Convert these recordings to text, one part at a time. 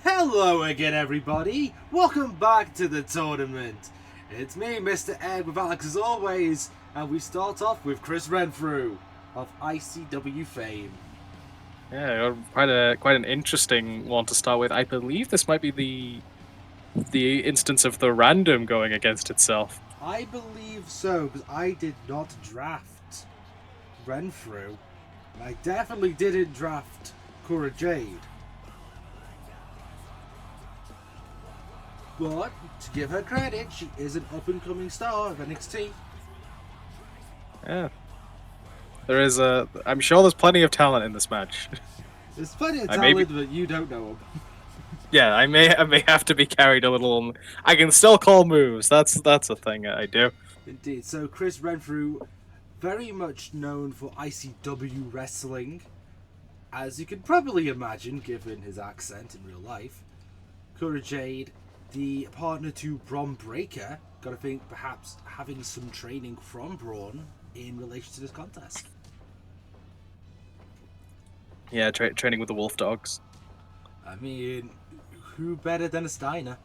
Hello again, everybody. Welcome back to the tournament. It's me, Mr. Egg, with Alex as always, and we start off with Chris Renfrew of ICW fame. Yeah, quite an interesting one to start with. I believe this might be the instance of the random going against itself. I believe so, because I did not draft Renfrew, and I definitely didn't draft Cora Jade. But, to give her credit, she is an up-and-coming star of NXT. Yeah, there is a. I'm sure there's plenty of talent in this match. There's plenty of I may be, talent, but you don't know them. yeah, I may have to be carried a little. I can still call moves. That's a thing I do. Indeed. So Chris Renfrew, very much known for ICW wrestling, as you can probably imagine given his accent in real life. Cora Jade, the partner to Braun Breaker, gotta think perhaps having some training from Braun in relation to this contest. Yeah, training with the Wolf Dogs. I mean, who better than a Steiner?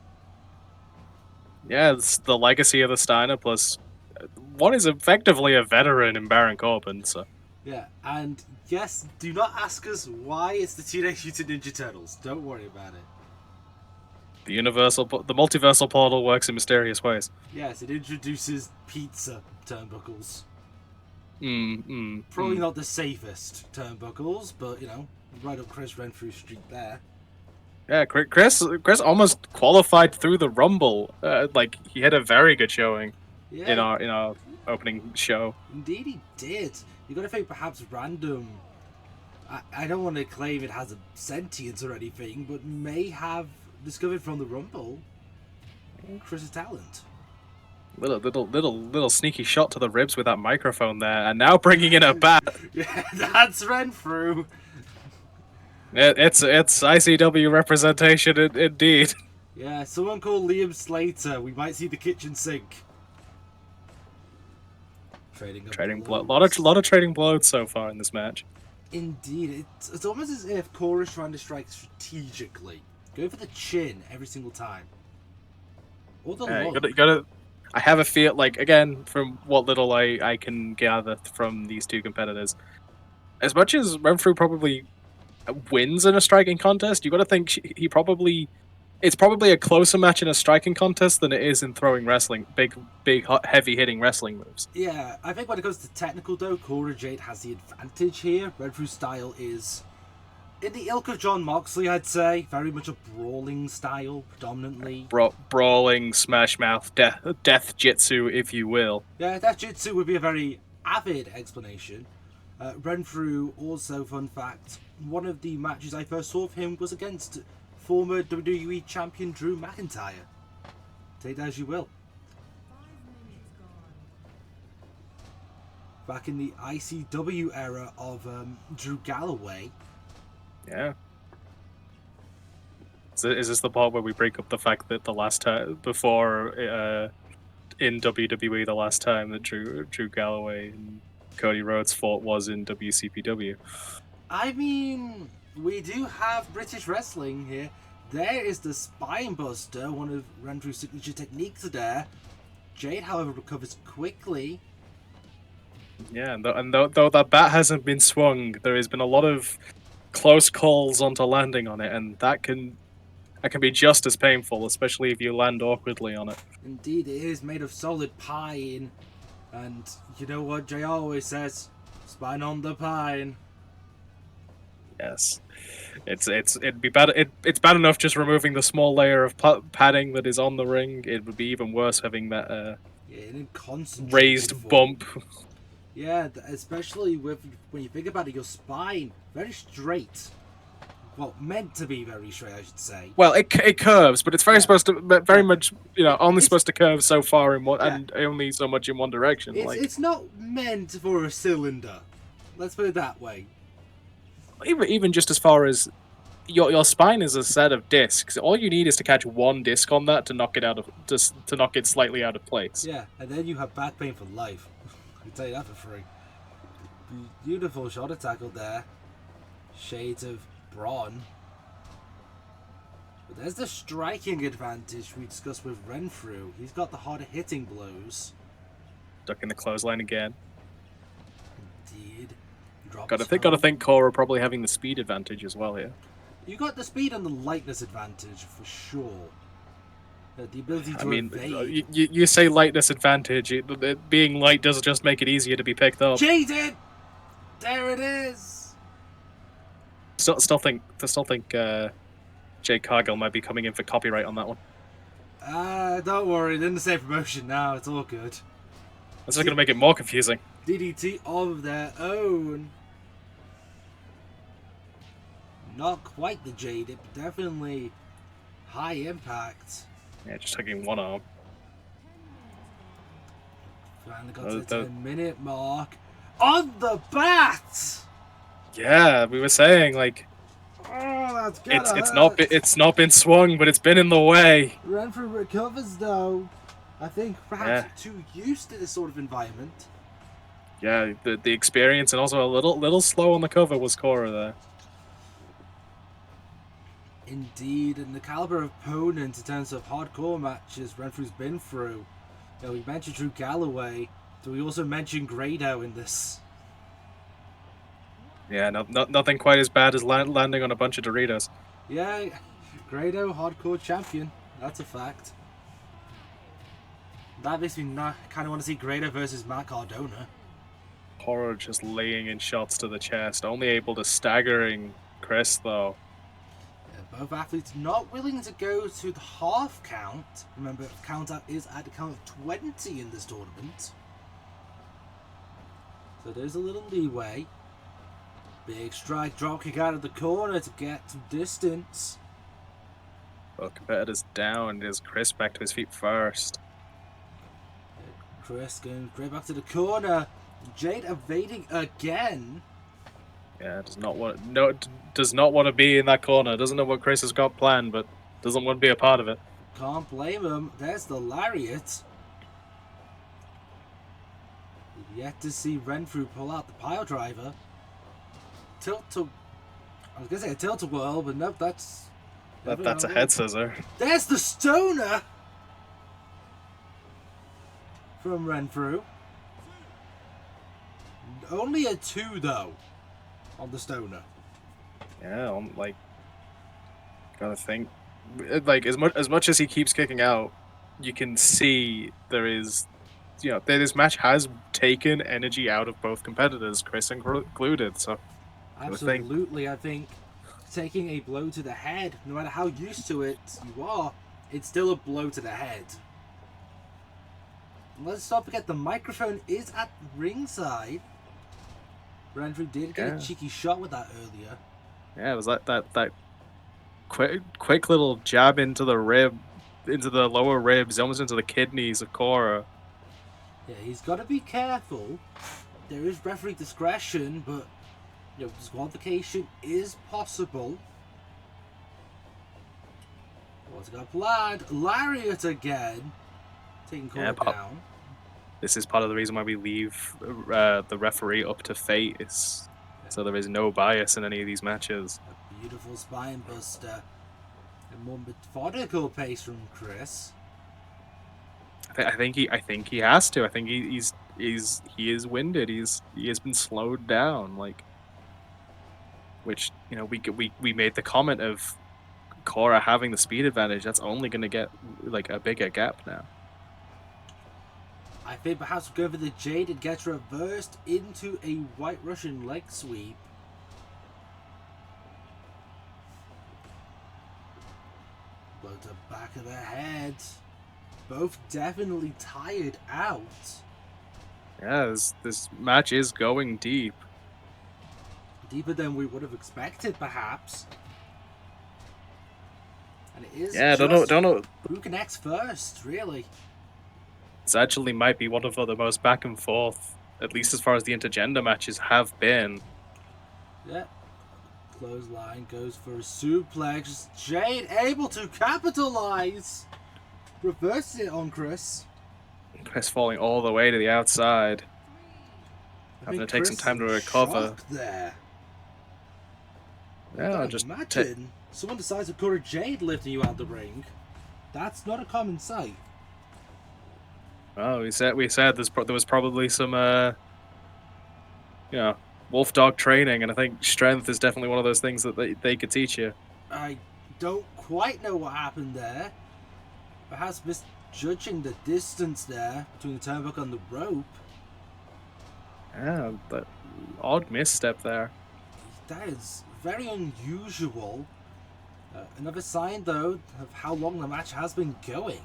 Yeah, it's the legacy of the Steiner plus one is effectively a veteran in Baron Corbin. So Yeah, and yes, do not ask us why it's the Teenage Mutant Ninja Turtles. Don't worry about it. the multiversal portal works in mysterious ways. Yes, it introduces pizza turnbuckles. Mm, mm, Probably mm. not the safest turnbuckles, but you know, right up Chris Renfrew's street there. Yeah, Chris almost qualified through the Rumble. Like he had a very good showing Yeah, in our opening show. indeed he did. You gotta think perhaps random. I don't want to claim it has a sentience or anything, but may have discovered from the Rumble Chris's talent. Little sneaky shot to the ribs with that microphone there, and now bringing in a bat. Yeah, that's Renfrew. It's ICW representation indeed. Yeah, someone called Liam Slater. We might see the kitchen sink. Trading of Trading blood, blows. lot of trading blows so far in this match. Indeed, it's almost as if Cora's trying to strike strategically. Go for the chin every single time. Or the You lung. gotta. I have a feel like again from what little I can gather from these two competitors. As much as Renfrew probably wins in a striking contest, you got to think he probably it's probably a closer match in a striking contest than it is in throwing wrestling big heavy hitting wrestling moves. Yeah, I think when it comes to technical though, Cora Jade has the advantage here. Renfrew's style is in the ilk of John Moxley, I'd say. Very much a brawling style, predominantly. Brawling, smash mouth, death jitsu, if you will. Yeah, that jutsu would be a very avid explanation. Renfrew, also, fun fact, one of the matches I first saw of him was against former WWE champion Drew McIntyre. Take that as you will. Back in the ICW era of Drew Galloway. Yeah. Is this the part where we break up the fact that the last time before in WWE the last time that Drew Galloway and Cody Rhodes fought was in WCPW? I mean, we do have British wrestling here. There is the Spine Buster, one of Renfrew's signature techniques there. Jade, however, recovers quickly. Yeah, though that bat hasn't been swung, there has been a lot of close calls onto landing on it, and that can be just as painful, especially if you land awkwardly on it. Indeed, it is made of solid pine. And you know what JR always says? Spine on the pine. Yes, it'd be bad. It's bad enough just removing the small layer of padding that is on the ring. It would be even worse having that Yeah, in concentrated raised form. bump. Yeah, especially with when you think about it, your spine very straight. Well, meant to be very straight, I should say. Well, it curves, but it's very supposed to very much only It's- supposed to curve so far in one Yeah. and only so much in one direction. It's not meant for a cylinder. Let's put it that way. Even just as far as your spine is a set of discs. All you need is to catch one disc on that to knock it out of to knock it slightly out of place. Yeah, and then you have back pain for life. I can tell you that for free. Beautiful shoulder tackle there. Shades of Braun. But there's the striking advantage we discussed with Renfrew. He's got the harder hitting blows. Ducking the clothesline again. Indeed. Drops Gotta home. think Cora probably having the speed advantage as well here. You got the speed and the lightness advantage for sure. The ability to evade. You say lightness advantage. It being light does just make it easier to be picked up. Cheated! There it is! Still think Jake Cargill might be coming in for copyright on that one. Don't worry, they're in the same promotion now, it's all good. That's just gonna make it more confusing. DDT of their own. Not quite the Jaded, but definitely high impact. Yeah, just taking one arm. Finally got to the 10-minute mark. On the bat! Yeah, we were saying like Oh, that's it's not been swung, but it's been in the way. Renfrew recovers though. I think perhaps too used to this sort of environment. Yeah, the experience and also a little slow on the cover was Cora there. Indeed, and the caliber of opponent in terms of hardcore matches Renfrew's been through. You know, we mentioned Drew Galloway, so we also mentioned Grado in this. Yeah, nothing quite as bad as landing on a bunch of Doritos. Yeah, Grado, hardcore champion. That's a fact. That makes me kind of want to see Grado versus Matt Cardona. Cora just laying in shots to the chest, only able to staggering Chris though. Both athletes not willing to go to the half count. Remember, count out is at the count of 20 in this tournament. So there's a little leeway. Big strike, drop kick out of the corner to get some distance. Well, competitors down. There's Chris back to his feet first. Chris going straight back to the corner. Jade evading again. Yeah, does not want to be in that corner. Doesn't know what Chris has got planned, but doesn't want to be a part of it. Can't blame him. There's the lariat. We've yet to see Renfrew pull out the pile driver. I was gonna say a tilt-a-whirl, but nope, that's a head scissor. There's the stoner from Renfrew. Only a 2 though on the stoner. Yeah, gotta think. Like as much as he keeps kicking out, you can see there is, this match has taken energy out of both competitors, Chris included. So absolutely, I think taking a blow to the head, no matter how used to it you are, it's still a blow to the head. And let's not forget the microphone is at ringside. Renfrew did get a cheeky shot with that earlier. Yeah, it was like that quick little jab into the lower ribs, almost into the kidneys of Cora. Yeah, he's got to be careful. There is referee discretion, but disqualification is possible. What's got planned? Lariat again, taking Cora down. This is part of the reason why we leave the referee up to fate, so there is no bias in any of these matches. A beautiful spine buster. A more methodical pace from Chris. I think he has to. I think he is winded. He has been slowed down. Which we made the comment of Cora having the speed advantage. That's only going to get a bigger gap now. I think perhaps we'll go for the Jade and gets reversed into a White Russian leg sweep. Blow to the back of the head. Both definitely tired out. Yeah, this match is going deep. Deeper than we would have expected, perhaps. And it is don't know who connects first, really. This actually might be one of the most back and forth, at least as far as the intergender matches have been. Yeah. Clothesline goes for a suplex. Jade able to capitalize. Reverses it on Chris. Chris falling all the way to the outside. Having to take some time to recover. There. Yeah, just imagine someone the size of Cora Jade lifting you out the ring. That's not a common sight. Oh, we said there was probably some you know, wolf dog training, and I think strength is definitely one of those things that they could teach you. I don't quite know what happened there. Perhaps misjudging the distance there between the turnbuckle and the rope. Yeah, that odd misstep there. That is very unusual. Another sign, though, of how long the match has been going.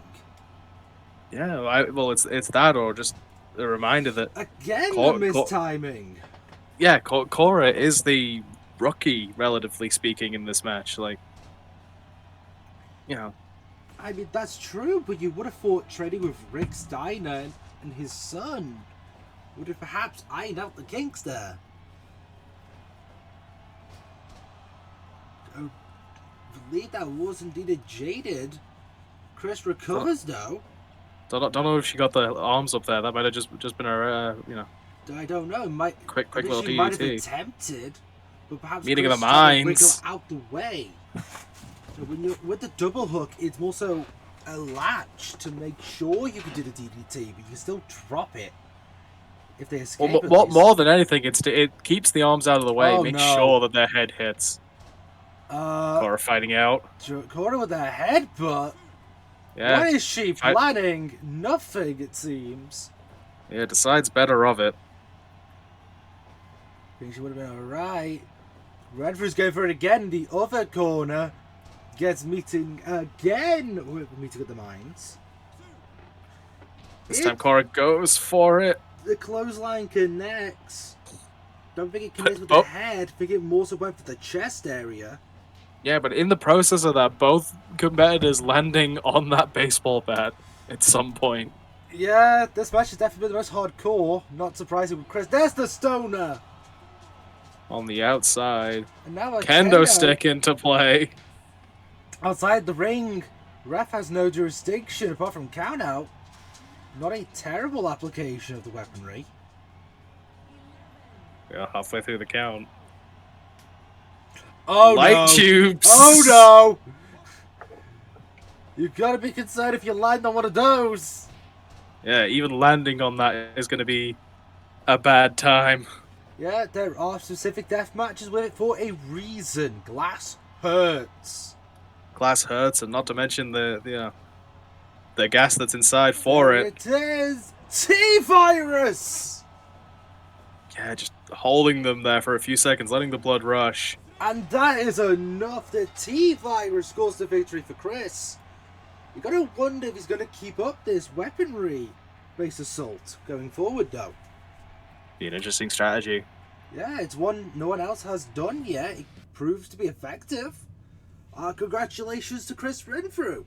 Yeah, well, it's that, or just a reminder that Again, the mistiming. Cora is the rookie, relatively speaking, in this match. Like, you know, I mean, that's true, but you would have thought trading with Rick Steiner and his son would have perhaps ironed out the kinks there. I believe that was indeed a jaded. Chris recovers, though. Don't know if she got the arms up there. That might have just been her, I don't know. quick little she might have DDT. attempted, but perhaps Meeting Chris of the tried to minds. wiggle out the way. So when you're with the double hook, it's more so a latch to make sure you can do the DDT, but you can still drop it if they escape. Well, more than anything, it keeps the arms out of the way, makes sure that their head hits. Cora fighting out. Cora with her headbutt. Yeah. What is she planning? Nothing, it seems. Yeah, decides better of it. I think she would have been alright. Renfrew's going for it again in the other corner. Gets meeting again with Meeting of the Minds. This time Cora goes for it. The clothesline connects. Don't think it connects with the head. I think it more so went for the chest area. Yeah, but in the process of that, both competitors landing on that baseball bat at some point. Yeah, this match has definitely been the most hardcore. Not surprising with Chris. There's the stoner! On the outside. And now a kendo stick into play. Outside the ring. Ref has no jurisdiction apart from count out. Not a terrible application of the weaponry. Yeah, halfway through the count. Oh Light tubes! Oh no! You've got to be concerned if you land on one of those. Yeah, even landing on that is going to be a bad time. Yeah, there are specific death matches with it for a reason. Glass hurts. Glass hurts, and not to mention the gas that's inside for it. It is T-Virus! Yeah, just holding them there for a few seconds, letting the blood rush. And that is enough. The T-Virus scores the victory for Chris. You gotta wonder if he's gonna keep up this weaponry-based assault going forward, though. Be an interesting strategy. Yeah, it's one no one else has done yet. It proves to be effective. Congratulations to Chris Renfrew.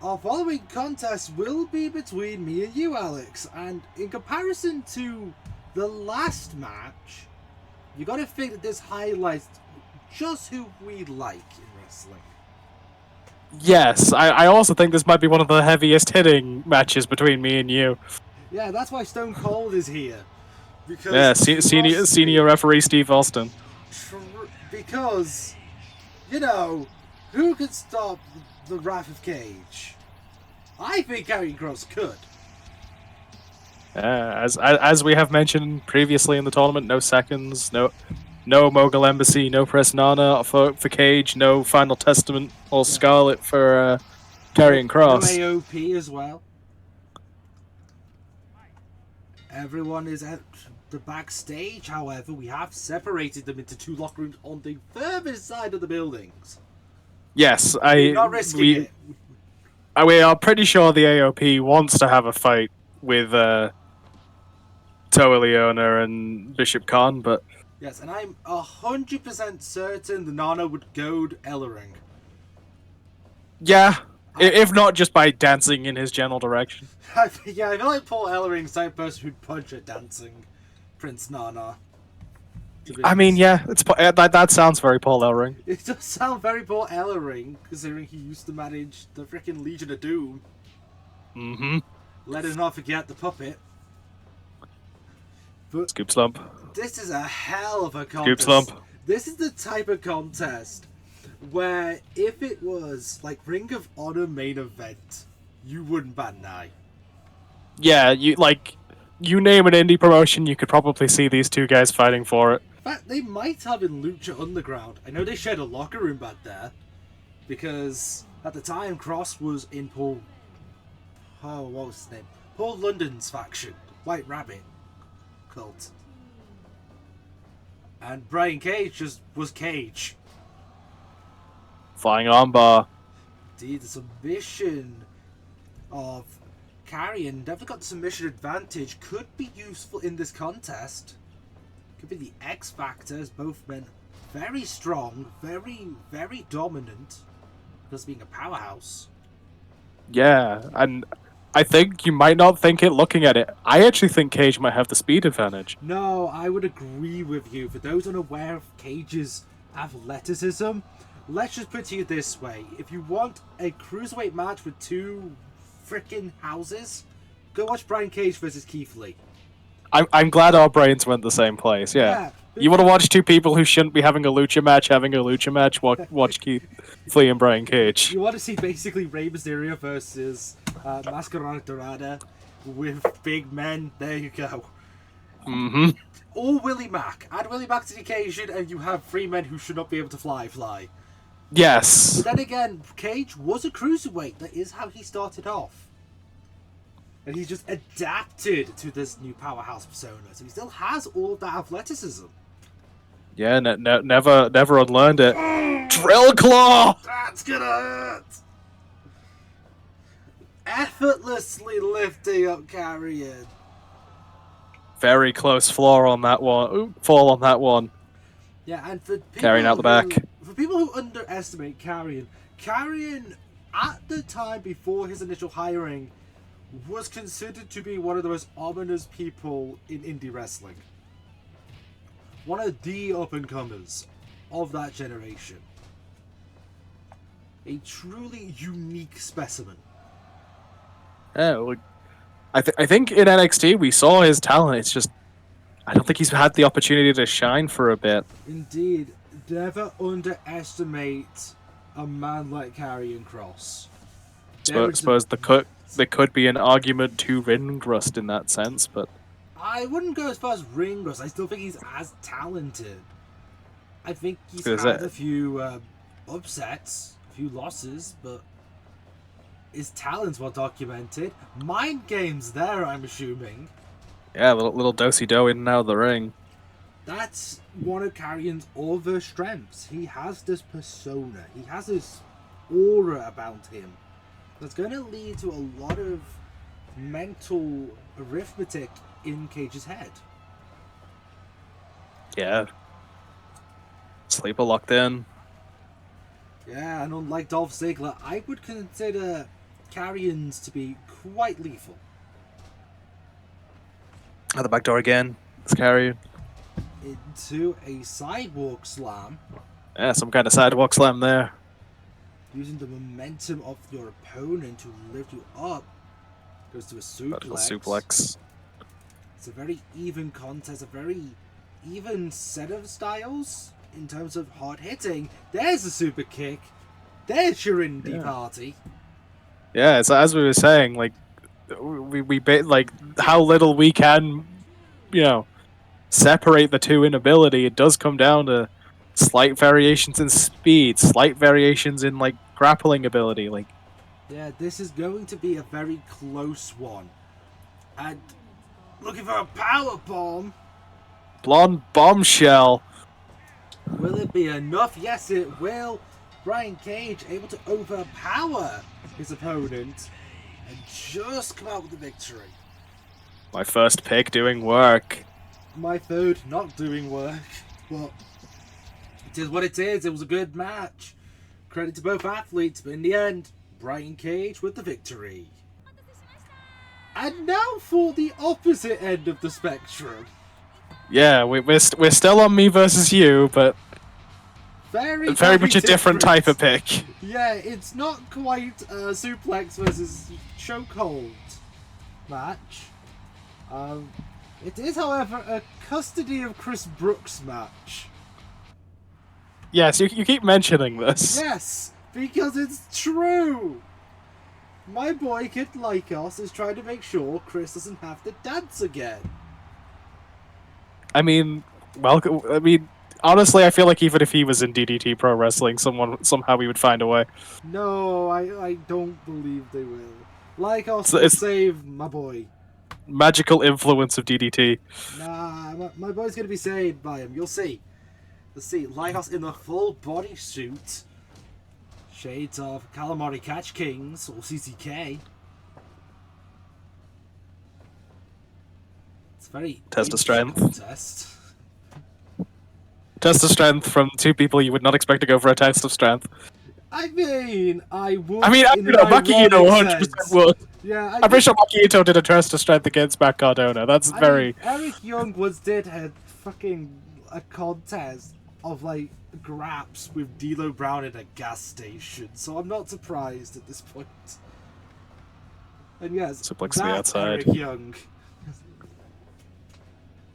Our following contest will be between me and you, Alex. And in comparison to the last match, you gotta think that this highlights just who we like in wrestling. Yes, I also think this might be one of the heaviest hitting matches between me and you. Yeah, that's why Stone Cold is here. Because yeah, senior referee Steve Austin. Because, you know, who could stop the Wrath of Cage? I think Karrion Kross could. As we have mentioned previously in the tournament, no seconds, no Mogul Embassy, no Press Nana for Cage, no Final Testament or Scarlet for Karrion Kross. No AOP as well. Everyone is at the backstage, however. We have separated them into two locker rooms on the furthest side of the buildings. Yes, We're not risking it. We are pretty sure the AOP wants to have a fight with Toa Leona and Bishop Khan, but... Yes, and I'm 100% certain the Nana would goad Ellering. Yeah, if not just by dancing in his general direction. Yeah, I feel like Paul Ellering's the type of person who'd punch at dancing Prince Nana. I mean, yeah, that sounds very Paul Ellering. It does sound very Paul Ellering, considering he used to manage the freaking Legion of Doom. Mm-hmm. Let us not forget the puppet. But Scoop slump. this is a hell of a contest. Scoop slump. This is the type of contest where if it was like Ring of Honor main event, you wouldn't bat an eye. Yeah, you name an indie promotion, you could probably see these two guys fighting for it. In fact, they might have in Lucha Underground. I know they shared a locker room back there because at the time Cross was in Paul. Oh, what was his name? Paul London's faction, White Rabbit cult, and Brian Cage just was Cage. Flying armbar. Indeed, the submission of Carrion definitely got the submission advantage. Could be useful in this contest. Could be the X factor, as both men very strong, very dominant, because being a powerhouse. Yeah, and I think you might not think it looking at it. I actually think Cage might have the speed advantage. No, I would agree with you. For those unaware of Cage's athleticism, let's just put it to you this way. If you want a cruiserweight match with two freaking houses, go watch Brian Cage versus Keith Lee. I'm glad our brains went the same place, yeah. You want to watch two people who shouldn't be having a lucha match, watch Keith Lee and Brian Cage. You want to see basically Rey Mysterio versus Mascarada Dorada with big men, there you go. Mm-hmm. Or Willie Mack. Add Willie Mack to the occasion and you have three men who should not be able to fly. Yes. But then again, Cage was a cruiserweight. That is how he started off. And he's just adapted to this new powerhouse persona. So he still has all of that athleticism. Yeah, never unlearned it. Drill claw! That's gonna hurt! Effortlessly lifting up Carrion. Very close fall on that one. Yeah, and for people Carrying out the back. For people who underestimate Carrion at the time before his initial hiring was considered to be one of the most ominous people in indie wrestling. One of the up-and-comers of that generation. A truly unique specimen. Yeah, I think in NXT we saw his talent. It's just I don't think he's had the opportunity to shine for a bit. Indeed, never underestimate a man like Karrion Kross. Suppose there could be an argument to ring rust in that sense, but I wouldn't go as far as ring rust. I still think he's as talented. I think he's Is had it? a few upsets, a few losses, but his talent's well documented. Mind games there, I'm assuming. yeah, little do-si-do in and out of the ring. That's one of Carrion's other strengths. He has this persona. He has this aura about him that's going to lead to a lot of mental arithmetic in Cage's head. Yeah. Sleeper locked in. Yeah, and unlike Dolph Ziggler, I would consider Carrion's to be quite lethal. At the back door again. It's Carrion. Into a sidewalk slam, Yeah, some kind of sidewalk slam there. using the momentum of your opponent to lift you up. Goes to a Vertical suplex. suplex. It's a very even contest, a very even set of styles in terms of hard hitting. There's a super kick. There's your indie party. Yeah, it's as we were saying, like like how little we can, separate the two in ability. It does come down to slight variations in speed, slight variations in like grappling ability. Like, Yeah, this is going to be a very close one. And looking for a power bomb. blonde bombshell. Will it be enough? Yes, it will. Brian Cage able to overpower his opponent and just come out with the victory. My first pick doing work. My third not doing work, but it is what it is. It was a good match. Credit to both athletes, but in the end, Brian Cage with the victory. And now for the opposite end of the spectrum. Yeah, we're still on me versus you, but Very much a different type of pick. Yeah, it's not quite a suplex versus chokehold match. It is, however, a custody of Chris Brooks match. Yes, you keep mentioning this. Yes, because it's true. My boy Kid Lycos is trying to make sure Chris doesn't have to dance again. I mean, welcome. I mean, honestly, I feel like even if he was in DDT Pro Wrestling, somehow he would find a way. No, I don't believe they will. Lycos will It's save my boy. magical influence of DDT. Nah, my boy's gonna be saved by him. You'll see. You'll see. Lycos in the full body suit. Shades of Calamari Catch Kings or CCK. It's very Test of British strength. contest. Test of strength from two people you would not expect to go for a test of strength. I mean, I would. I mean, in you know, an Maki Ito ironic 100% sense. would. Yeah, I'm pretty sure Maki Ito did a test of strength against Matt Cardona. That's very. Mean, Eric Young once did a fucking a contest of like graps with D'Lo Brown in a gas station, so I'm not surprised at this point. And yes, Suplex to the that's outside. Eric Young.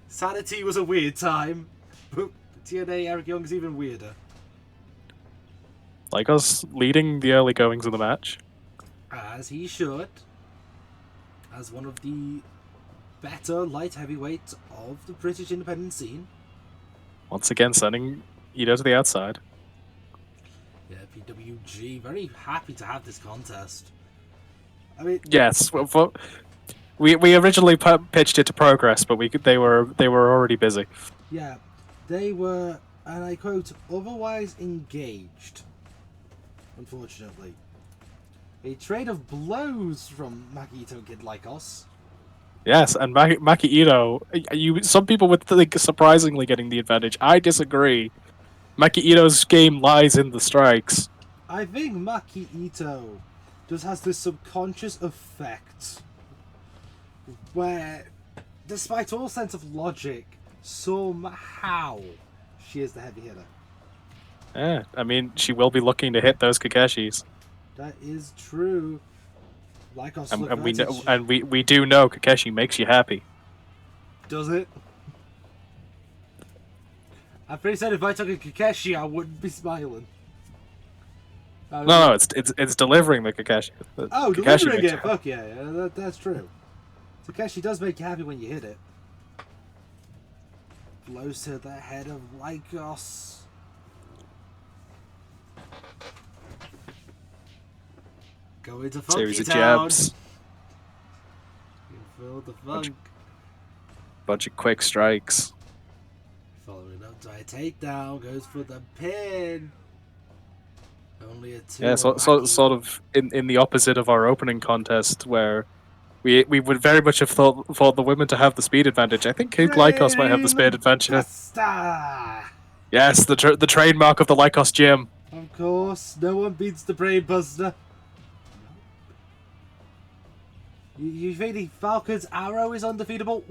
Sanity was a weird time, but TNA Eric Young's even weirder. Lycos leading the early goings of the match. As he should. As one of the better light heavyweights of the British independent scene. Once again, sending Ito to the outside. Yeah, PWG, very happy to have this contest. I mean, Yes, we originally pitched it to Progress, but they were already busy. yeah, they were, and I quote, otherwise engaged. Unfortunately, a trade of blows from Makito and Kid Lycos. Yes, and Maki Ito, some people would think surprisingly getting the advantage. I disagree. Maki Ito's game lies in the strikes. I think Maki Ito just has this subconscious effect where, despite all sense of logic, somehow she is the heavy hitter. Yeah, I mean, she will be looking to hit those Kakeshis. That is true. Lycos And we do know Kakeshi makes you happy. Does it? I'm pretty certain if I took a Kakeshi, I wouldn't be smiling. No, it's delivering the Kakeshi. Oh, Kakeshi delivering makes it! you happy. Fuck yeah, that's true. Takeshi does make you happy when you hit it. Blows to the head of Lycos. Go into Funky Series of Town. jabs. You feel the funk. Bunch of quick strikes. Following up to a takedown, goes for the pin. Only a 2. Yeah, sort of in the opposite of our opening contest, where we would very much have thought the women to have the speed advantage. I think Kid Lycos might have the speed advantage. Buster! Yes, the trademark of the Lycos gym. Of course, no one beats the Brain Buster. You think the Falcon's arrow is undefeatable?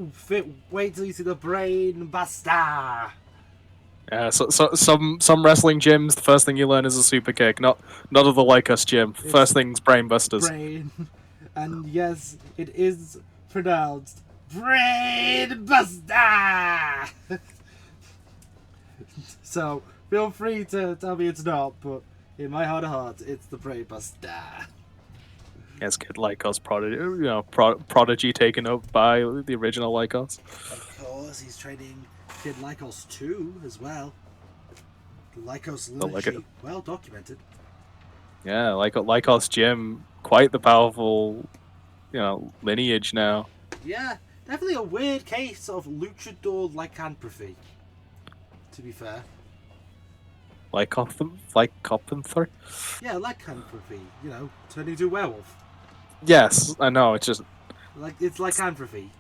Wait till you see the Brain Buster! Yeah, so some wrestling gyms, the first thing you learn is a super kick. Not of the Lycos gym. First thing's brain busters. Brain. And yes, it is pronounced Brain Buster! So, feel free to tell me it's not, but in my heart of hearts, it's the Brain Buster. Yes, Kid Lycos prodigy taken up by the original Lycos. Of course, he's training Kid Lycos 2 as well. Lycos lineage, well documented. Yeah, Lycos gym, quite the powerful, lineage now. Yeah, definitely a weird case of luchador lycanthropy, to be fair. Lycanthropy? Yeah, lycanthropy, turning into a werewolf. Yes, I know, it's lycanthropy.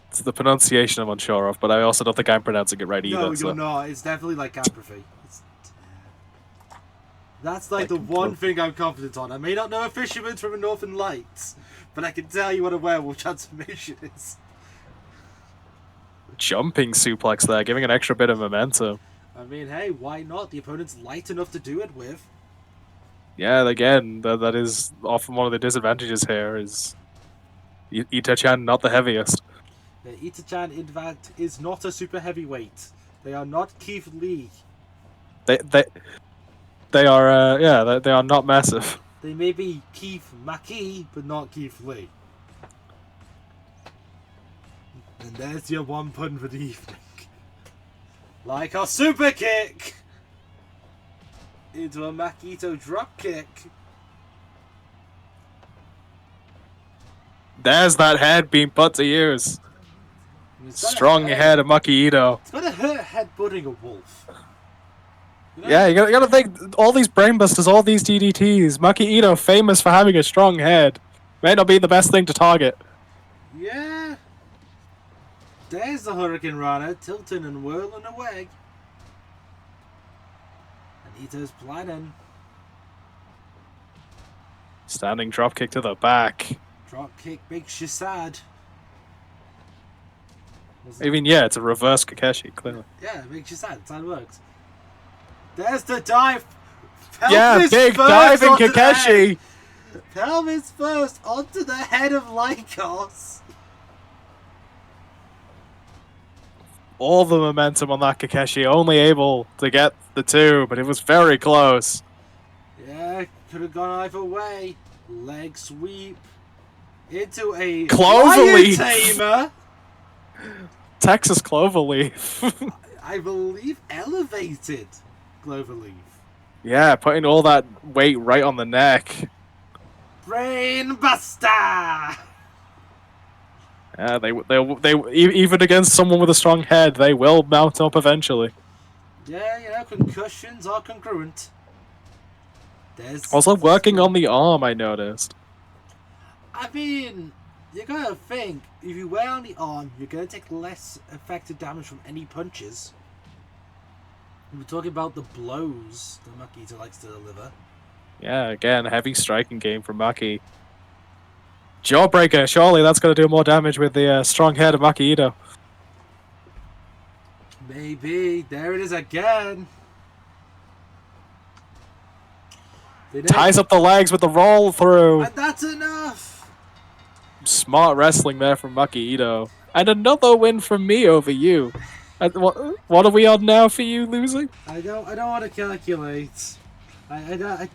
It's the pronunciation I'm unsure of, but I also don't think I'm pronouncing it right either. No, you're not. It's definitely lycanthropy. That's the one thing I'm confident on. I may not know a fisherman from the Northern Lights, but I can tell you what a werewolf transformation is. Jumping suplex there, giving an extra bit of momentum. I mean, hey, why not? The opponent's light enough to do it with. Yeah, again, that is often one of the disadvantages here is Ita-chan not the heaviest. Ita-chan, in fact, is not a super heavyweight. They are not Keith Lee. They are they are not massive. They may be Keith Mackey, but not Keith Lee. And there's your one pun for the evening. Like our super kick into a Makito drop kick. There's that head being put to use. Strong head of Makito. It's gonna hurt headbutting a wolf. You know? Yeah, you gotta think, all these brainbusters, all these DDTs, Makito, famous for having a strong head, may not be the best thing to target. Yeah. There's the Hurricane Rana, tilting and whirling away. And Ito's planning. Standing dropkick to the back. Drop kick makes you sad. I mean, yeah, it's a reverse Kakeshi, clearly. Yeah, it makes you sad. That's how it works. There's the dive. Yeah, big diving Kakeshi. Pelvis first onto the head of Lycos. All the momentum on that Kakeshi, only able to get the two, but it was very close. Yeah, could have gone either way. Leg sweep into a Cloverleaf. tamer. Texas Cloverleaf. I believe elevated Cloverleaf. Yeah, putting all that weight right on the neck. Brain buster. Yeah, they even against someone with a strong head, they will mount up eventually. Yeah, you know, concussions are congruent. There's Also working on the arm, I noticed. I mean, you gotta think, if you wear on the arm, you're gonna take less effective damage from any punches. We're talking about the blows that Makito likes to deliver. Yeah, again, heavy striking game from Maki. Jawbreaker, surely that's going to do more damage with the strong head of Makito. Maybe. There it is again. Ties up the legs with the roll through. And that's enough. Smart wrestling there from Makito. And another win from me over you. What are we on now for you losing? I don't want to calculate. I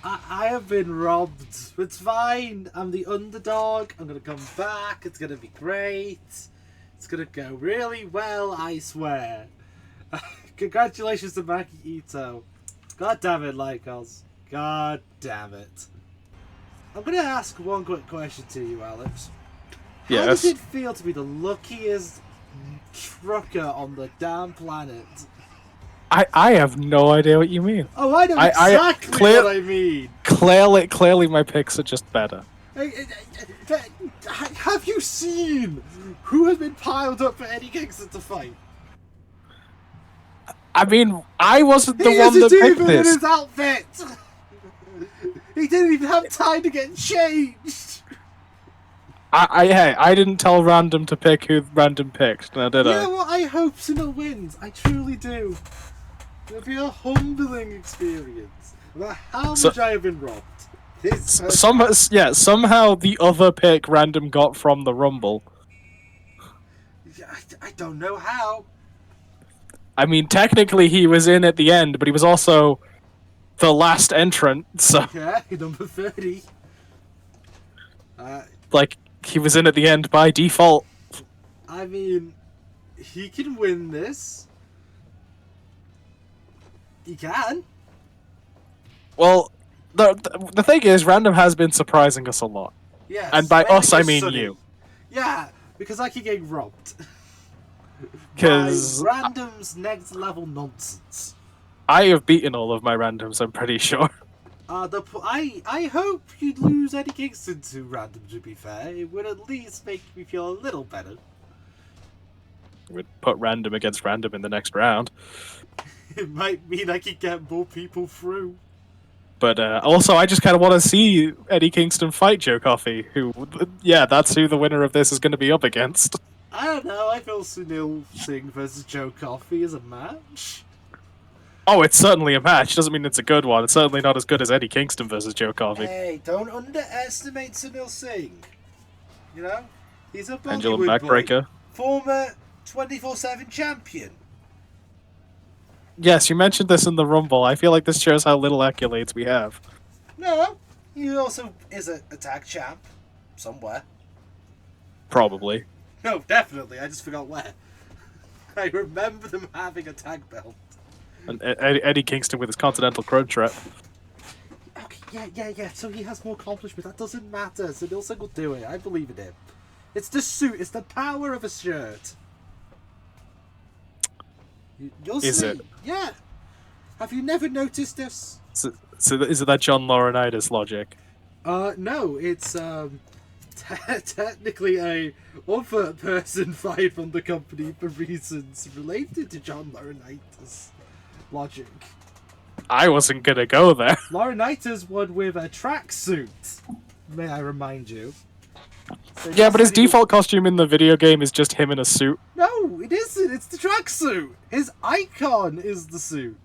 have been robbed. It's fine. I'm the underdog. I'm gonna come back. It's gonna be great. It's gonna go really well, I swear. Congratulations to Maki Ito. God damn it, Lycos. God damn it. I'm gonna ask one quick question to you, Alex. How does it feel to be the luckiest trucker on the damn planet? I have no idea what you mean. Oh, I know exactly what I mean. Clearly my picks are just better. Have you seen who has been piled up for Eddie Kingston to fight? I mean, I wasn't the one that picked in this. His outfit. He didn't even have time to get changed. I didn't tell Random to pick who Random picked, now did I? You know what? I hope Sunil wins. I truly do. It'll be a humbling experience. About how much I have been robbed. Somehow the other pick Random got from the Rumble. I don't know how. I mean, technically he was in at the end, but he was also the last entrant, so... Yeah, number 30. Like, he was in at the end by default. I mean, he can win this. He can. Well, the thing is, Random has been surprising us a lot. Yes. And by us, I mean you. Yeah, because I keep getting robbed. Because Random's next level nonsense. I have beaten all of my Randoms, I'm pretty sure. I hope you'd lose Eddie Kingston to Random, to be fair. It would at least make me feel a little better. We'd put Random against Random in the next round. It might mean I could get more people through. But also, I just kind of want to see Eddie Kingston fight Joe Coffey, who, yeah, that's who the winner of this is going to be up against. I don't know, I feel Sunil Singh versus Joe Coffey is a match. Oh, it's certainly a match. Doesn't mean it's a good one. It's certainly not as good as Eddie Kingston versus Joe Coffey. Hey, don't underestimate Sunil Singh. You know? He's a Pendulum Bollywood backbreaker. boy. Former 24/7 champion. Yes, you mentioned this in the Rumble. I feel like this shows how little accolades we have. No, he also is a tag champ somewhere. Probably. No, definitely. I just forgot where. I remember them having a tag belt. And Eddie Kingston with his Continental Crunch Rep. Okay, yeah. So he has more accomplishment. That doesn't matter. So Nilsson will do it. I believe in him. It's the suit. It's the power of a shirt. You'll see. Is it? Yeah. Have you never noticed this? So is it that John Laurinaitis logic? No. It's technically a other person fired from the company for reasons related to John Laurinaitis' logic. I wasn't gonna go there. Laurinaitis won with a tracksuit. May I remind you? So Yeah, but his default costume in the video game is just him in a suit. No, it isn't. It's the tracksuit. His icon is the suit.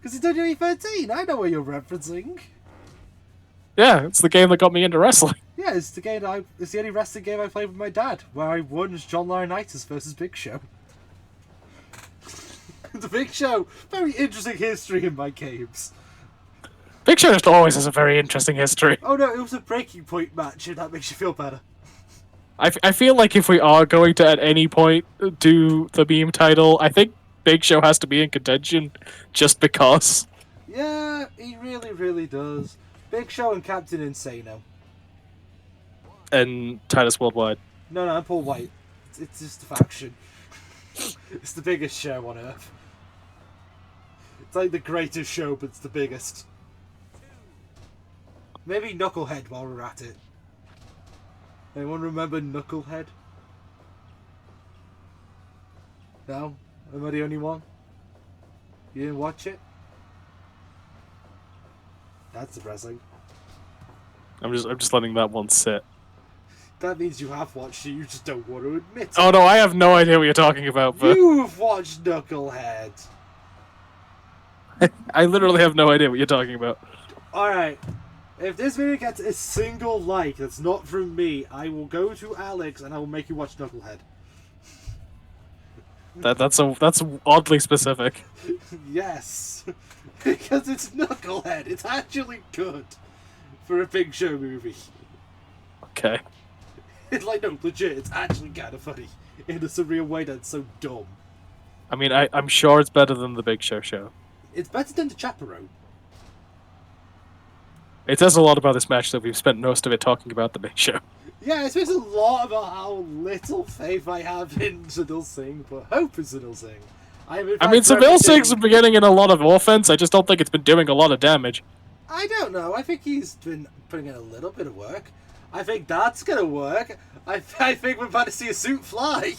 Because it's WWE13. I know what you're referencing. Yeah, it's the game that got me into wrestling. Yeah, it's the game. It's the only wrestling game I played with my dad, where I won as John Laurinaitis versus Big Show. The Big Show, very interesting history in my games. Big Show just always has a very interesting history. Oh no, it was a breaking point match, if that makes you feel better. I feel like if we are going to at any point do the meme title, I think Big Show has to be in contention just because. Yeah, he really, really does. Big Show and Captain Insano. And Titus Worldwide. No, I'm Paul White. It's just a faction. It's the biggest show on Earth. It's like the greatest show, but it's the biggest. Maybe Knucklehead while we're at it. Anyone remember Knucklehead? No? Am I the only one? You didn't watch it? That's depressing. I'm just letting that one sit. That means you have watched it, you just don't want to admit it. Oh no, I have no idea what you're talking about, but You've watched Knucklehead! I literally have no idea what you're talking about. Alright. If this video gets a single like that's not from me, I will go to Alex and I will make you watch Knucklehead. That's oddly specific. Yes. Because it's Knucklehead. It's actually good for a Big Show movie. Okay. It's like, no, legit, it's actually kind of funny. In a surreal way that's so dumb. I mean, I'm sure it's better than the Big Show show. It's better than the Chaperone. It says a lot about this match that we've spent most of it talking about the Big Show. Yeah, it says a lot about how little faith I have in Sunil Singh, but hope in Sunil Singh. I mean, Sunil Singh's been getting in a lot of offense. I just don't think it's been doing a lot of damage. I don't know. I think he's been putting in a little bit of work. I think that's gonna work. I think we're about to see a suit fly.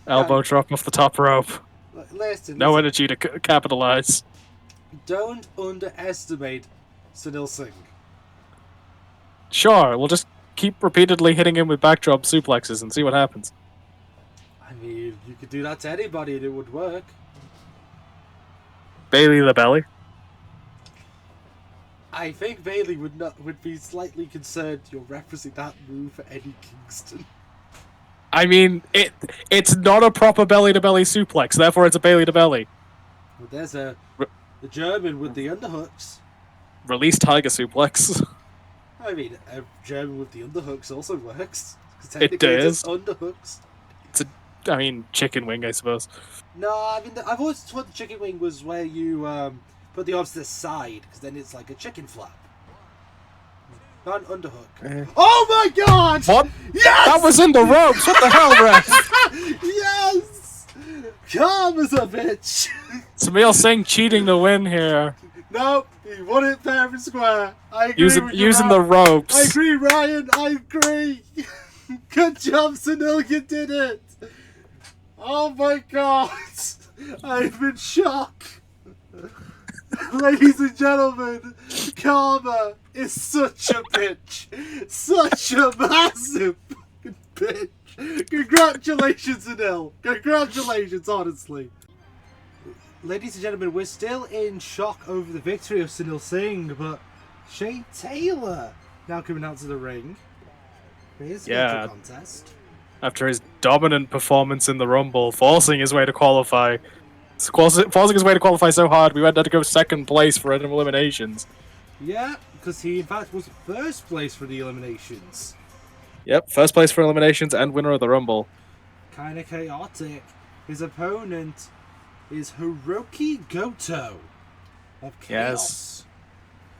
Elbow drop off the top rope. Listen, No energy to capitalize. Don't underestimate Sunil Singh. Sure, we'll just keep repeatedly hitting him with backdrop suplexes and see what happens. I mean, you could do that to anybody and it would work. Bailey the belly. I think Bailey would be slightly concerned you're referencing that move for Eddie Kingston. I mean, it's not a proper belly-to-belly suplex, therefore it's a belly-to-belly. Well, there's the German with the underhooks. Release Tiger suplex. I mean, a German with the underhooks also works. It does. It's underhooks. I mean, chicken wing, I suppose. No, I mean, I've always thought the chicken wing was where you put the arms to the side, because then it's like a chicken flap. Not an underhook. Oh my god! What? Yes! That was in the ropes! What the hell, ref? Yes! Calm as a bitch! Sunil Singh cheating to win here. Nope, he won it fair and square. I agree with you, Using Ryan. the ropes. I agree, Ryan. I agree. Good job, Sunil. You did it. Oh my god. I'm in shock. Ladies and gentlemen, Karma is such a bitch. Such a massive fucking bitch. Congratulations, Sunil. Congratulations, honestly. Ladies and gentlemen, we're still in shock over the victory of Sunil Singh, but Shane Taylor now coming out to the ring for his major contest. After his dominant performance in the Rumble, forcing his way to qualify, forcing his way to qualify so hard, we went there to go second place for eliminations. Yeah, because he in fact was first place for the eliminations. Yep, first place for eliminations and winner of the Rumble. Kinda chaotic. His opponent is Hiroki Goto of Chaos. Yes.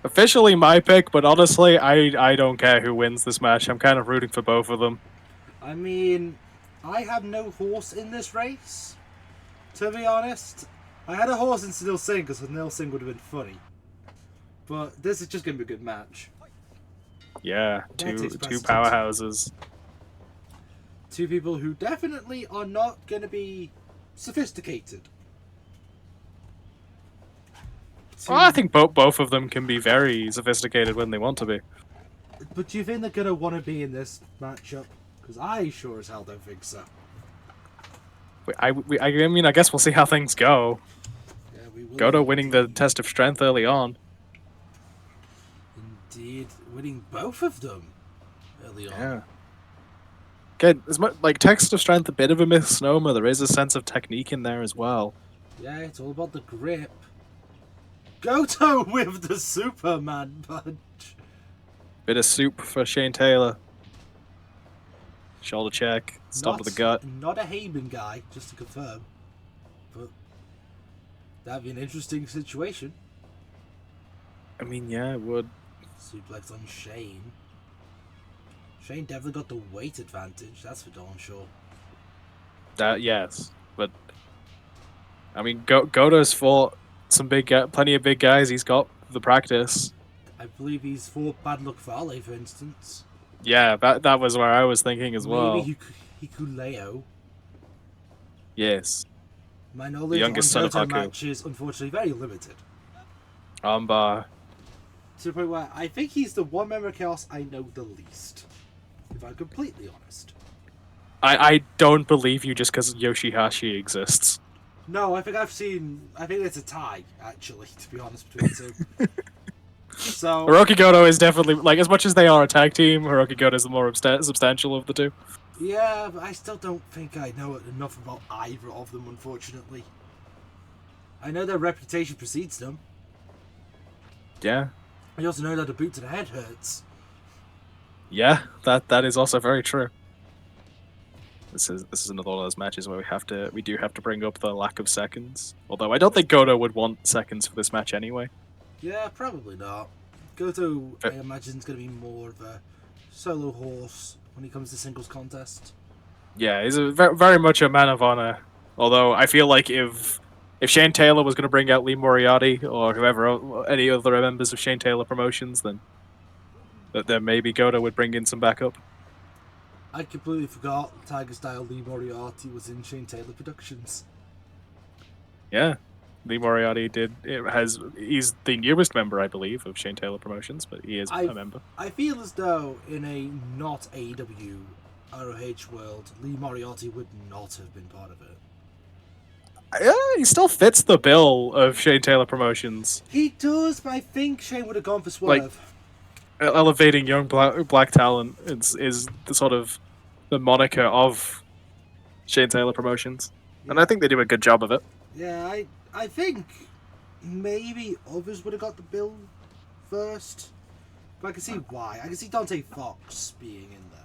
Officially my pick, but honestly, I don't care who wins this match. I'm kind of rooting for both of them. I mean, I have no horse in this race, to be honest. I had a horse in Sunil Singh because Sunil Singh would have been funny. But this is just going to be a good match. Yeah, two powerhouses. Two people who definitely are not going to be sophisticated. Well, I think both of them can be very sophisticated when they want to be. But do you think they're going to want to be in this matchup? Because I sure as hell don't think so. I mean, I guess we'll see how things go. Yeah, we will. Goto winning the test of strength early on. Indeed, winning both of them early on. Yeah. Again, as much like test of strength, a bit of a misnomer. There is a sense of technique in there as well. Yeah, it's all about the grip. Goto with the Superman punch. Bit of soup for Shane Taylor. Shoulder check, stomp to the gut. Not a Heyman guy, just to confirm. But that'd be an interesting situation. I mean, yeah, it would. Suplex on Shane. Shane definitely got the weight advantage, that's for darn sure. Yes, but I mean, Goto's fought some plenty of big guys. He's got the practice. I believe he's fought Bad Luck Fale, for instance. Yeah, that was where I was thinking as well. Maybe Hikuleo. Yes. My knowledge on Goto matches, unfortunately, very limited. Armbar. To the point where I think he's the one member of Chaos I know the least. If I'm completely honest. I don't believe you just because Yoshihashi exists. No, I think it's a tie, actually, to be honest, between the two. So Hiroki Goto is definitely, like, as much as they are a tag team, Hiroki Goto is the more substantial of the two. Yeah, but I still don't think I know enough about either of them, unfortunately. I know their reputation precedes them. Yeah. I also know that a boot to the head hurts. Yeah, that is also very true. This is another one of those matches where we do have to bring up the lack of seconds. Although I don't think Goto would want seconds for this match anyway. Yeah, probably not. Goto, I imagine, is going to be more of a solo horse when it comes to singles contest. Yeah, he's very much a man of honor. Although I feel like if Shane Taylor was going to bring out Lee Moriarty or whoever, any other members of Shane Taylor Promotions, then maybe Goto would bring in some backup. I completely forgot Tiger Style Lee Moriarty was in Shane Taylor Productions. Yeah. Lee Moriarty he's the newest member, I believe, of Shane Taylor Promotions, but he is a member. I feel as though in a not AEW ROH world, Lee Moriarty would not have been part of it. Yeah, he still fits the bill of Shane Taylor Promotions. He does, but I think Shane would have gone for Swerve. Like, elevating young black talent is the sort of the moniker of Shane Taylor Promotions. Yeah. And I think they do a good job of it. Yeah, I think maybe others would have got the bill first. But I can see why. I can see Dante Fox being in there.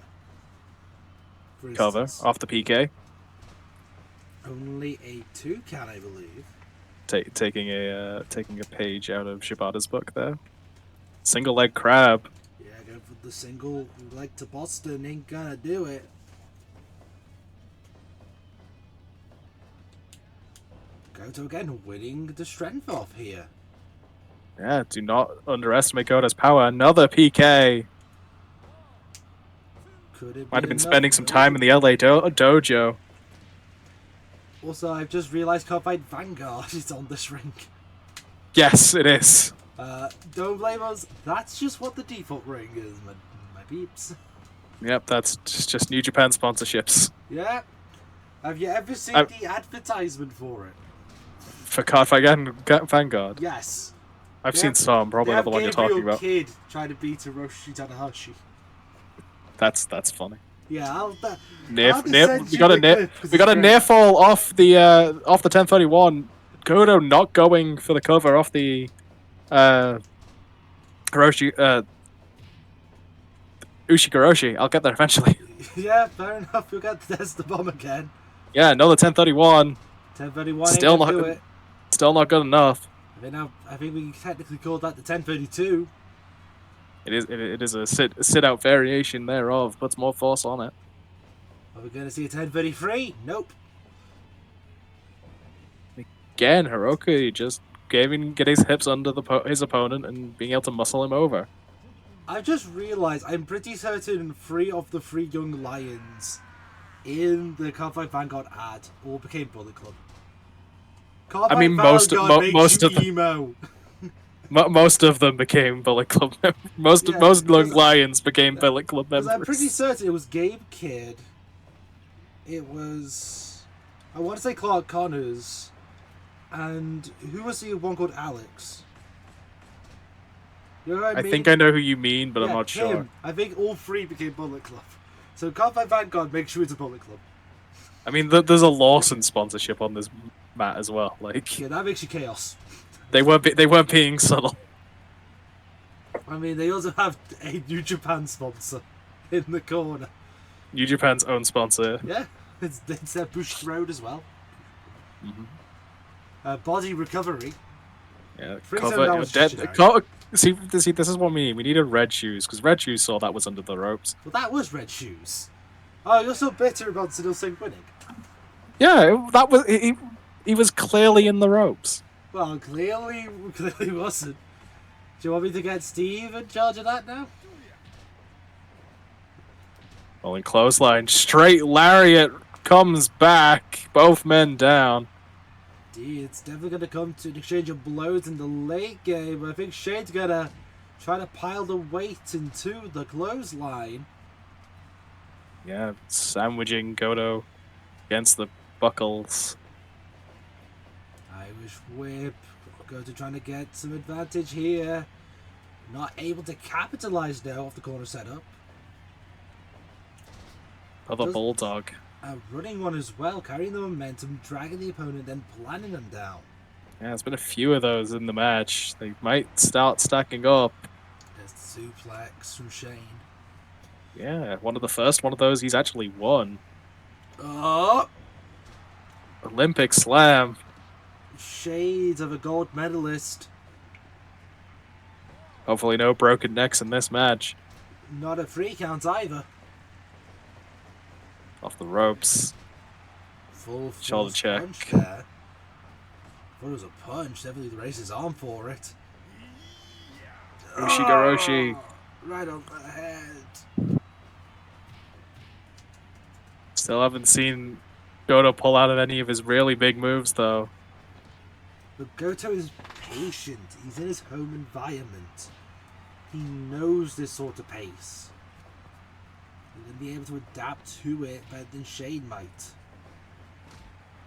For Cover off the PK. Only a 2-count, I believe. Taking a page out of Shibata's book there. Single leg crab. Yeah, going for the single leg to Boston ain't gonna do it. Goto again winning the strength off here. Yeah, do not underestimate Goto's power. Another PK. Might have been spending some time in the LA dojo. Also, I've just realised Can't Fight Vanguard is on this ring. Yes, it is. Don't blame us. That's just what the default ring is, my peeps. Yep, that's just New Japan sponsorships. Yeah. Have you ever seen the advertisement for it? For Can't Fight Vanguard? Yes. I've seen some, probably not the one you're talking about. Kid trying to beat Hiroshi Tanahashi. That's funny. Yeah, we got a near fall off the 1031 Goto not going for the cover off the Hiroshi, Ushigoroshi. I'll get there eventually. Yeah, fair enough. We'll get there's the bomb again. Yeah, another 1031. 1031 Still ain't not gonna do it. Still not good enough. I think we technically call that the 1032. It is a sit out variation thereof. Puts more force on it. Are we gonna see a 1033? Nope. Again, Hiroki just getting his hips under his opponent and being able to muscle him over. I've just realised I'm pretty certain 3 of the 3 young lions in the Carbide Vanguard ad all became Bullet Club. Carbide most makes of you emo. most of them became Bullet Club members. Most young lions became Bullet Club members. I'm pretty certain it was Gabe Kidd. It was, I want to say Clark Connors, and who was the one called Alex? You know what I mean? think I know who you mean, but I'm not him. sure. I think all 3 became Bullet Club. So Carbide Vanguard makes sure it's a Bullet Club. I mean, there's a Lawson sponsorship on this mat as well. Like, yeah, that makes you chaos. They weren't being subtle. I mean, they also have a New Japan sponsor in the corner. New Japan's own sponsor. Yeah, it's their Bush Road as well. Mm-hmm. Body recovery. Yeah, see, this is what we need. We needed red shoes, because red shoes saw that was under the ropes. Well, that was red shoes. Oh, you're so bitter about Sunil Singh winning. Yeah, that was he was clearly in the ropes. Well, clearly wasn't. Do you want me to get Steve in charge of that now? Well, in clothesline, straight lariat comes back, both men down. It's definitely going to come to an exchange of blows in the late game. I think Shane's going to try to pile the weight into the clothesline. Yeah, sandwiching Goto against the buckles. Irish whip. Goto trying to get some advantage here. Not able to capitalize now off the corner setup. Another bulldog. A running one as well, carrying the momentum, dragging the opponent, then planning them down. Yeah, there's been a few of those in the match. They might start stacking up. There's the suplex from Shane. Yeah, one of those he's actually won. Oh! Olympic slam. Shades of a gold medalist. Hopefully no broken necks in this match. Not a 3 count either. Off the ropes. Full shoulder check. Punch there. Thought it was a punch. Definitely raised his arm for it. Ushigoroshi. Oh, right on the head. Still haven't seen Goto pull out of any of his really big moves, though. But Goto is patient. He's in his home environment. He knows this sort of pace. He's going to be able to adapt to it better than Shane might.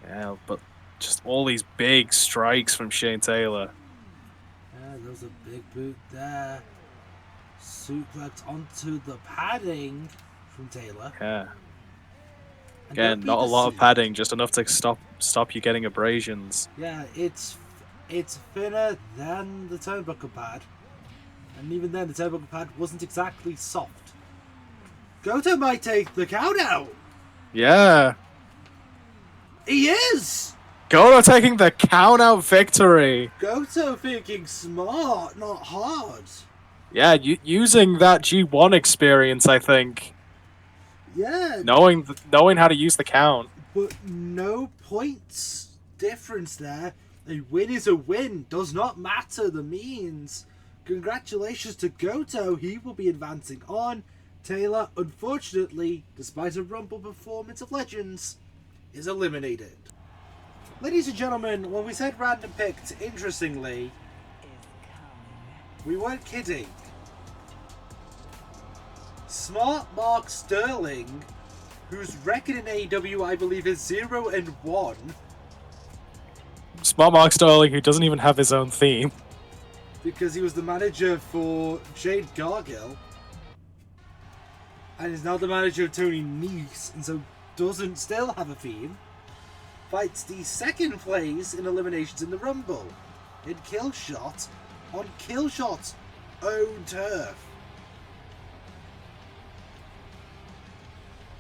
Yeah, but just all these big strikes from Shane Taylor. Yeah, there's a big boot there. Suplex onto the padding from Taylor. Yeah. Again, not a lot of padding, just enough to stop you getting abrasions. Yeah, it's thinner than the turnbuckle pad. And even then, the turnbuckle pad wasn't exactly soft. Goto might take the count out. Yeah. He is! Goto taking the count out victory. Goto thinking smart, not hard. Yeah, using that G1 experience, I think. Yeah. Knowing how to use the count. But no points difference there. A win is a win. Does not matter the means. Congratulations to Goto. He will be advancing on. Taylor, unfortunately, despite a Rumble performance of Legends, is eliminated. Ladies and gentlemen, when we said random picked, interestingly, we weren't kidding. Smart Mark Sterling, whose record in AEW I believe is 0-1. Smart Mark Sterling, who doesn't even have his own theme. Because he was the manager for Jade Gargill. And is now the manager of Tony Nese, and so doesn't still have a theme. fights the second place in eliminations in the Rumble in Killshot on Killshot's own turf.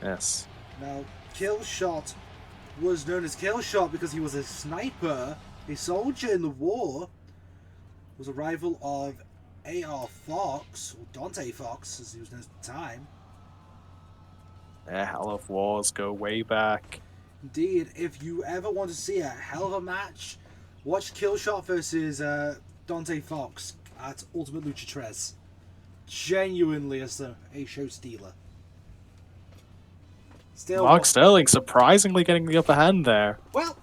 Yes. Now, Killshot was known as Killshot because he was a sniper, a soldier in the war, was a rival of A.R. Fox, or Dante Fox as he was known at the time. Yeah, Hell of Wars go way back. Indeed, if you ever want to see a hell of a match, watch Killshot versus Dante Fox at Ultimate Lucha Tres. Genuinely as a show stealer. Still, Mark Sterling surprisingly getting the upper hand there. well,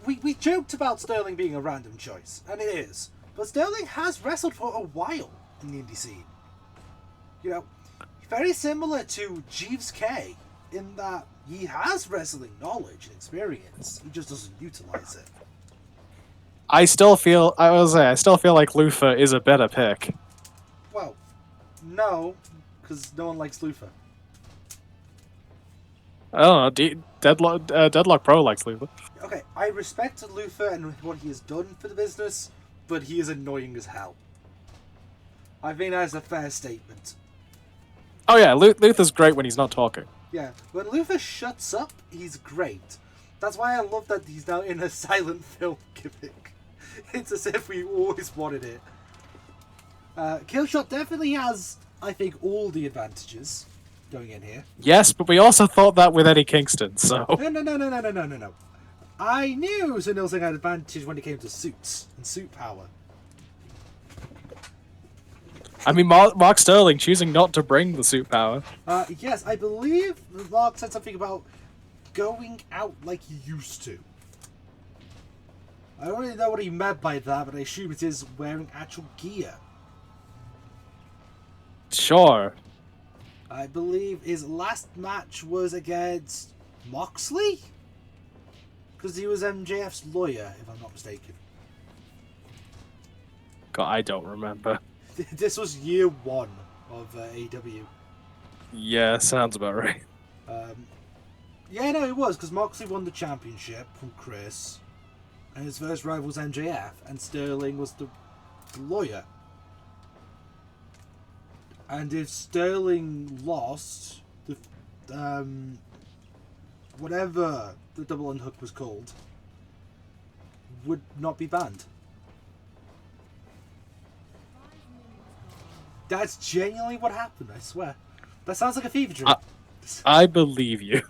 we joked about Sterling being a random choice, and it is. But Sterling has wrestled for a while in the indie scene. You know, very similar to Jeeves K in that he has wrestling knowledge and experience. He just doesn't utilize it. I still feel like Luther is a better pick. Well, no, because no one likes Luther. I don't know. Deadlock Pro likes Luther. Okay, I respect Luther and what he has done for the business, but he is annoying as hell. I think that is a fair statement. Oh yeah, Luther's great when he's not talking. Yeah, when Luther shuts up, he's great. That's why I love that he's now in a silent film gimmick. It's as if we always wanted it. Killshot definitely has, I think, all the advantages going in here. Yes, but we also thought that with Eddie Kingston, so... No. I knew Sunil Singh had advantage when it came to suits and suit power. I mean, Mark Sterling choosing not to bring the suit power. Yes, I believe Mark said something about going out like he used to. I don't really know what he meant by that, but I assume it is wearing actual gear. Sure. I believe his last match was against Moxley? Because he was MJF's lawyer, if I'm not mistaken. God, I don't remember. This was year 1 of AEW. Yeah, sounds about right. Yeah, no, it was, because Moxley won the championship from Chris, and his first rival was MJF, and Sterling was the lawyer. And if Sterling lost, the whatever the double unhook was called would not be banned. That's genuinely what happened, I swear. That sounds like a fever dream. I believe you.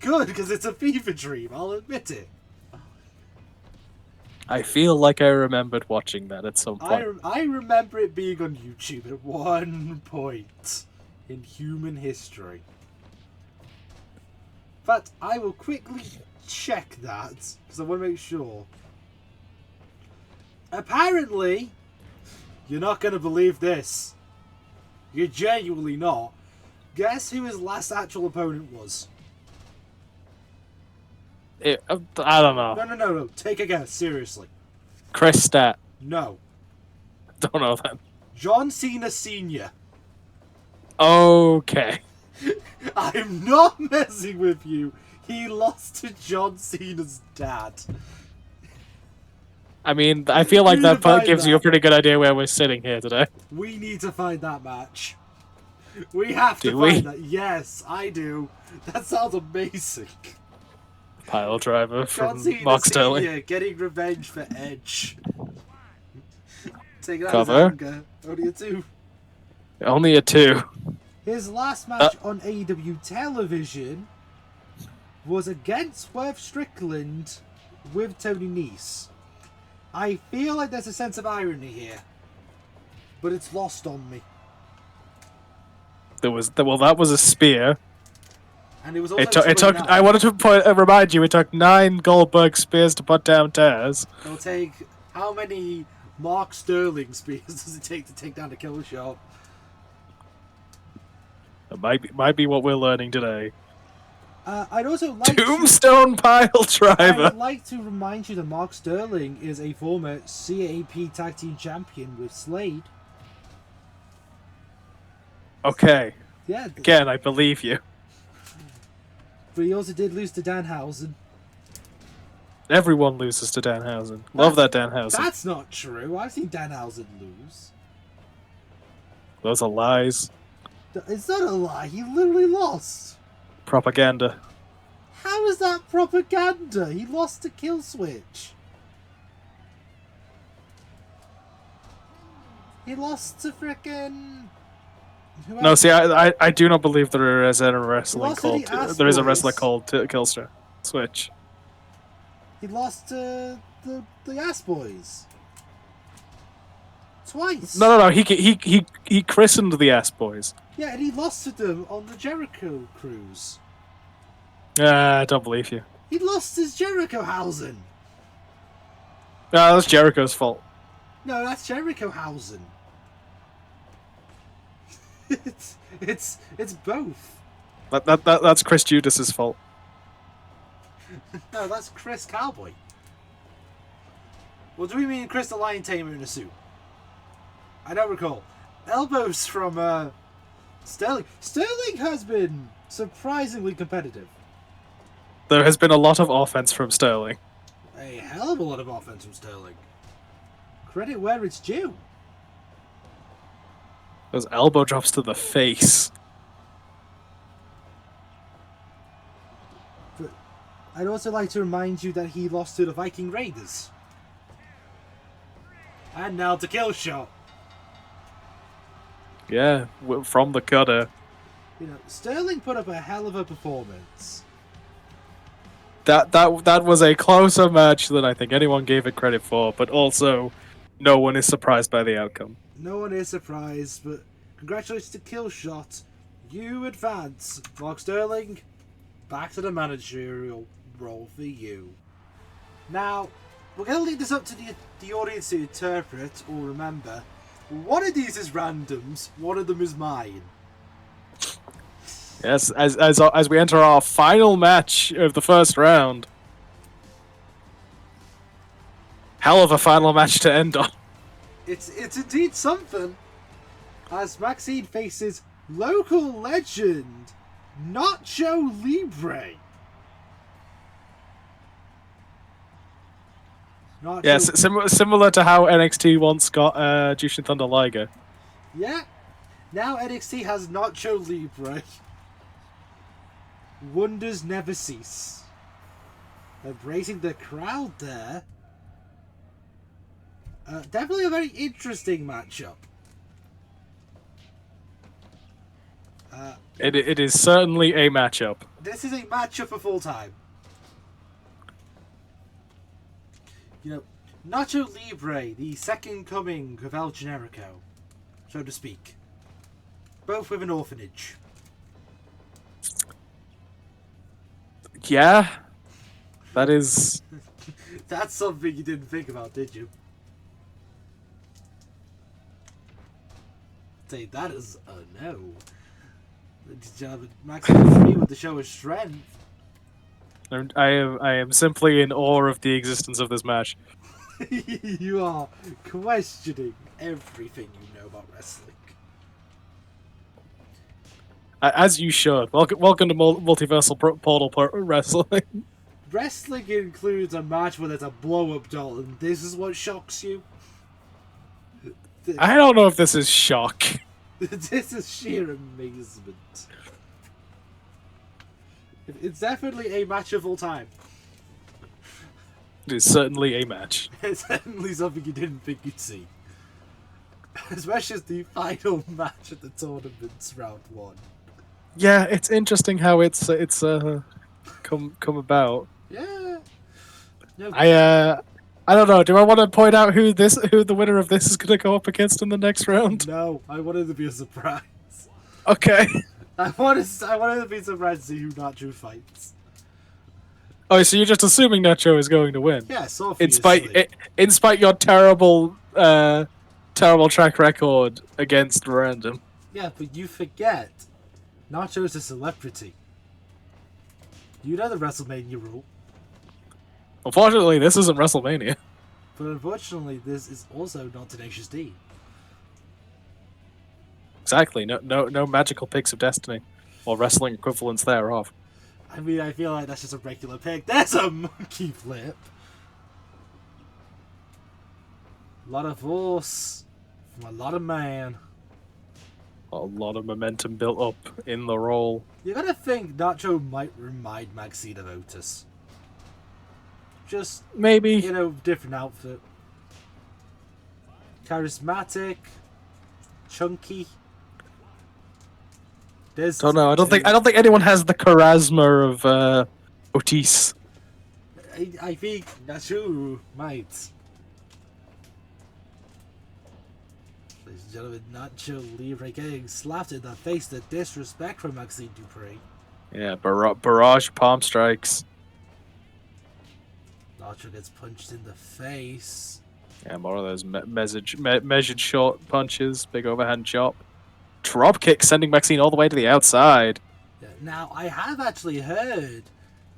Good, because it's a fever dream, I'll admit it. I feel like I remembered watching that at some point. I remember it being on YouTube at one point in human history. But I will quickly check that, because I want to make sure. Apparently, you're not going to believe this. You're genuinely not. Guess who his last actual opponent was? I don't know. No. Take a guess, seriously. Chris Stat. No. Don't know then. John Cena Sr. Okay. I'm not messing with you. He lost to John Cena's dad. I mean, I feel like that part gives you a pretty good idea where we're sitting here today. We need to find that match. We have to find that. Yes, I do. That sounds amazing. Pile driver John from Cena Mark Sterling. Sr. getting revenge for Edge. Take that Cover. as anger. Only a 2. Only a 2. His last match on AEW television was against Swerve Strickland with Tony Nese. I feel like there's a sense of irony here, but it's lost on me. That was a spear. And it was also It took. I wanted to remind you, it took 9 Goldberg spears to put down Taz. It'll take how many Mark Sterling spears does it take to take down a Killshot? It might be what we're learning today. I'd also like Tombstone Pile Driver. I would like to remind you that Mark Sterling is a former CAP Tag Team Champion with Slade. Okay. Yeah. Again, I believe you. But he also did lose to Danhausen. Everyone loses to Danhausen. Love that Danhausen. That's not true. I've seen Danhausen lose. Those are lies. It's not a lie. He literally lost. Propaganda. How is that propaganda? He lost to Killswitch. He lost to frickin'... No, see, I do not believe there is a wrestling called... There is a wrestler called Killstar. Switch. He lost to the Ass Boys. Twice. No. He christened the Ass Boys. Yeah, and he lost to them on the Jericho cruise. I don't believe you. He lost his Jerichohausen. No, that's Jericho's fault. No, that's Jerichohausen. it's both. That's Chris Judas's fault. No, that's Chris Cowboy. Well, do we mean Chris the Lion Tamer in a suit? I don't recall. Elbows from Sterling. Sterling has been surprisingly competitive. There has been a lot of offense from Sterling. A hell of a lot of offense from Sterling. Credit where it's due. Those elbow drops to the face. But I'd also like to remind you that he lost to the Viking Raiders. And now to Killshot. Yeah, from the cutter. You know, Sterling put up a hell of a performance. That was a closer match than I think anyone gave it credit for, but also no one is surprised by the outcome. No one is surprised, but congratulations to Killshot. You advance. Mark Sterling, back to the managerial role for you. Now, we're going to leave this up to the audience to interpret or remember. One of these is randoms, one of them is mine. Yes, as we enter our final match of the first round. Hell of a final match to end on. It's indeed something. As Maxine faces local legend Nacho Libre. Yes, similar to how NXT once got Jushin Thunder Liger. Yeah. Now NXT has Nacho Libre. Wonders never cease. Embracing the crowd there. Definitely a very interesting matchup. It is certainly a matchup. This is a matchup of all time. You know, Nacho Libre, the second coming of El Generico, so to speak. Both with an orphanage. Yeah, that is... That's something you didn't think about, did you? Say that is a no. Ladies and gentlemen, Max agree with the show of strength. I am simply in awe of the existence of this match. You are questioning everything you know about wrestling. As you should. Welcome to Multiversal Portal Wrestling. Wrestling includes a match where there's a blow-up doll, and this is what shocks you? I don't know if this is shock. This is sheer amazement. It's definitely a match of all time. It is certainly a match. It's certainly something you didn't think you'd see. Especially as the final match of the tournament's round one. Yeah, it's interesting how it's come about. Yeah. No, I don't know. Do I want to point out who the winner of this is going to go up against in the next round? No, I wanted it to be a surprise. Okay. I wanted to be surprised to see who Nacho fights. Oh, so you're just assuming Nacho is going to win? Yes, in spite your terrible track record against random. Yeah, but you forget, Nacho is a celebrity. You know the WrestleMania rule. Unfortunately, this isn't WrestleMania. But unfortunately, this is also not Tenacious D. Exactly. No magical picks of destiny, or wrestling equivalents thereof. I mean, I feel like that's just a regular pick. There's a monkey flip. A lot of force from a lot of man. A lot of momentum built up in the roll. You gotta think Nacho might remind Maxine of Otis. Just, Maybe. different outfit. Charismatic, chunky. Don't know. I don't think anyone has the charisma of Otis. I think Nacho might. Ladies and gentlemen, Nacho Libre getting slapped in the face. The disrespect from Maxine Dupree. Yeah, barrage palm strikes. Nacho gets punched in the face. Yeah, more of those measured short punches, big overhand chop. Drop kick sending Maxine all the way to the outside. Yeah, now, I have actually heard